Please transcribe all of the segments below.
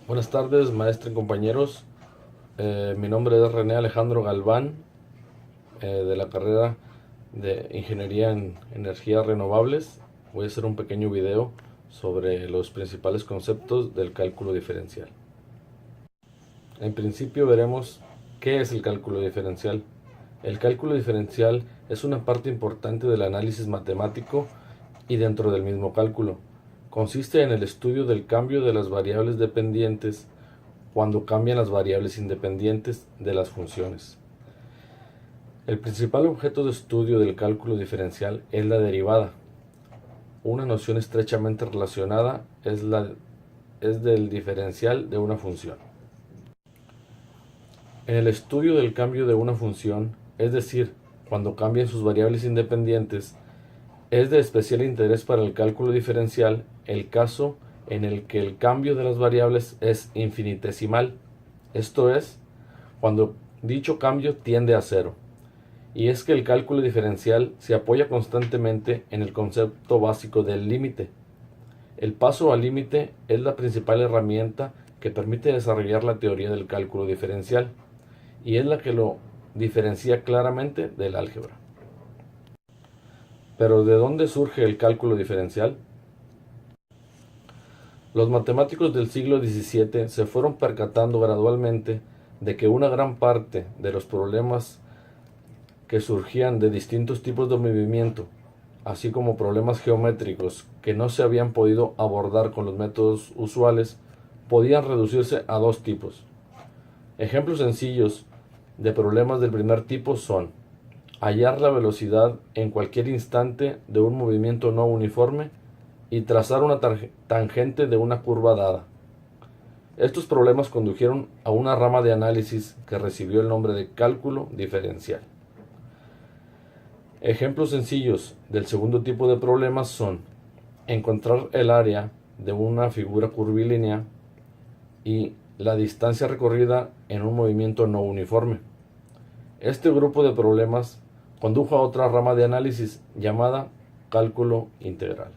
Buenas tardes, maestra y compañeros. Mi nombre es René Alejandro Galván, de la carrera de Ingeniería en Energías Renovables. Voy a hacer un pequeño video sobre los principales conceptos del cálculo diferencial. En principio veremos qué es el cálculo diferencial. El cálculo diferencial es una parte importante del análisis matemático y dentro del mismo cálculo. Consiste en el estudio del cambio de las variables dependientes cuando cambian las variables independientes de las funciones. El principal objeto de estudio del cálculo diferencial es la derivada. Una noción estrechamente relacionada es del diferencial de una función. En el estudio del cambio de una función, es decir, cuando cambian sus variables independientes, es de especial interés para el cálculo diferencial el caso en el que el cambio de las variables es infinitesimal, esto es, cuando dicho cambio tiende a cero. Y es que el cálculo diferencial se apoya constantemente en el concepto básico del límite. El paso al límite es la principal herramienta que permite desarrollar la teoría del cálculo diferencial y es la que lo diferencia claramente del álgebra. Pero ¿de dónde surge el cálculo diferencial? Los matemáticos del siglo XVII se fueron percatando gradualmente de que una gran parte de los problemas que surgían de distintos tipos de movimiento, así como problemas geométricos que no se habían podido abordar con los métodos usuales, podían reducirse a dos tipos. Ejemplos sencillos de problemas del primer tipo son hallar la velocidad en cualquier instante de un movimiento no uniforme y trazar una tangente de una curva dada. Estos problemas condujeron a una rama de análisis que recibió el nombre de cálculo diferencial. Ejemplos sencillos del segundo tipo de problemas son encontrar el área de una figura curvilínea y la distancia recorrida en un movimiento no uniforme. Este grupo de problemas condujo a otra rama de análisis llamada cálculo integral.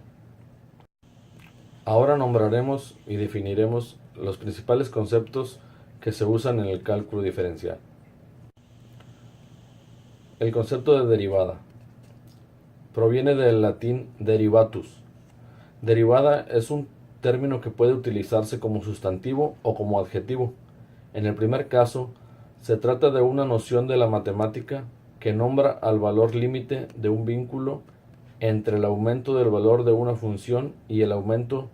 Ahora nombraremos y definiremos los principales conceptos que se usan en el cálculo diferencial. El concepto de derivada proviene del latín derivatus. Derivada es un término que puede utilizarse como sustantivo o como adjetivo. En el primer caso, se trata de una noción de la matemática que nombra al valor límite de un vínculo entre el aumento del valor de una función y el aumento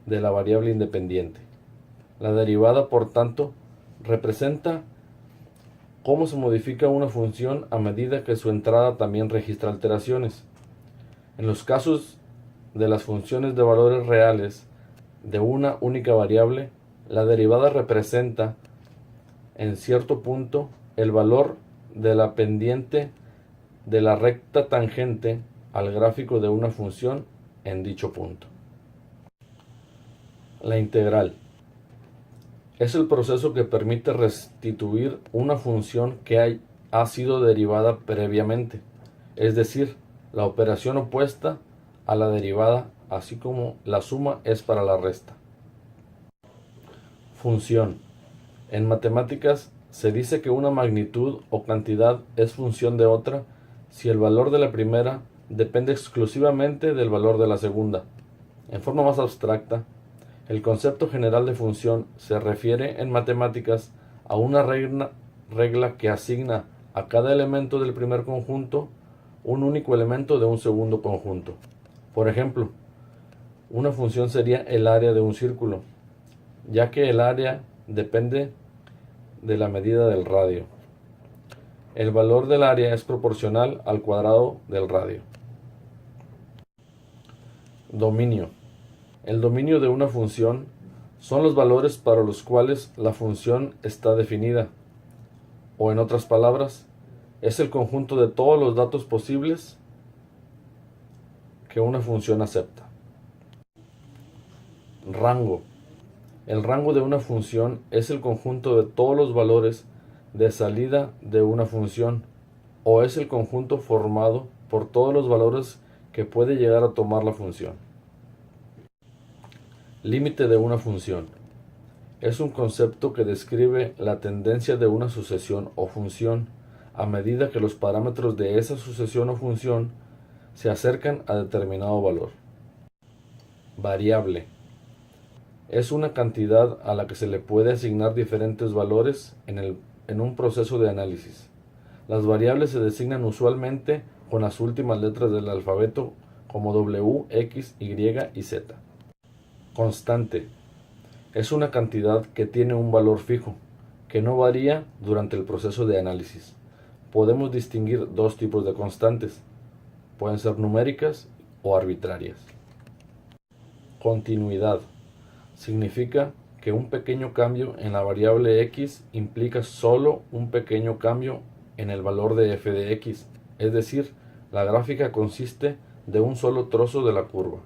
de la variable independiente. La derivada, por tanto, representa cómo se modifica una función a medida que su entrada también registra alteraciones. En los casos de las funciones de valores reales de una única variable, la derivada representa, en cierto punto, el valor de la pendiente de la recta tangente al gráfico de una función en dicho punto. La integral es el proceso que permite restituir una función que ha sido derivada previamente, es decir, la operación opuesta a la derivada, así como la suma es para la resta. Función. En matemáticas se dice que una magnitud o cantidad es función de otra si el valor de la primera depende exclusivamente del valor de la segunda. En forma más abstracta, el concepto general de función se refiere en matemáticas a una regla que asigna a cada elemento del primer conjunto un único elemento de un segundo conjunto. Por ejemplo, una función sería el área de un círculo, ya que el área depende de la medida del radio. El valor del área es proporcional al cuadrado del radio. Dominio. El dominio de una función son los valores para los cuales la función está definida, o en otras palabras, es el conjunto de todos los datos posibles que una función acepta. Rango. El rango de una función es el conjunto de todos los valores de salida de una función, o es el conjunto formado por todos los valores que puede llegar a tomar la función. Límite de una función. Es un concepto que describe la tendencia de una sucesión o función a medida que los parámetros de esa sucesión o función se acercan a determinado valor. Variable. Es una cantidad a la que se le puede asignar diferentes valores en un proceso de análisis. Las variables se designan usualmente con las últimas letras del alfabeto como W, X, Y y Z. Constante. Es una cantidad que tiene un valor fijo, que no varía durante el proceso de análisis. Podemos distinguir dos tipos de constantes. Pueden ser numéricas o arbitrarias. Continuidad. Significa que un pequeño cambio en la variable x implica solo un pequeño cambio en el valor de f de x, es decir, la gráfica consiste de un solo trozo de la curva.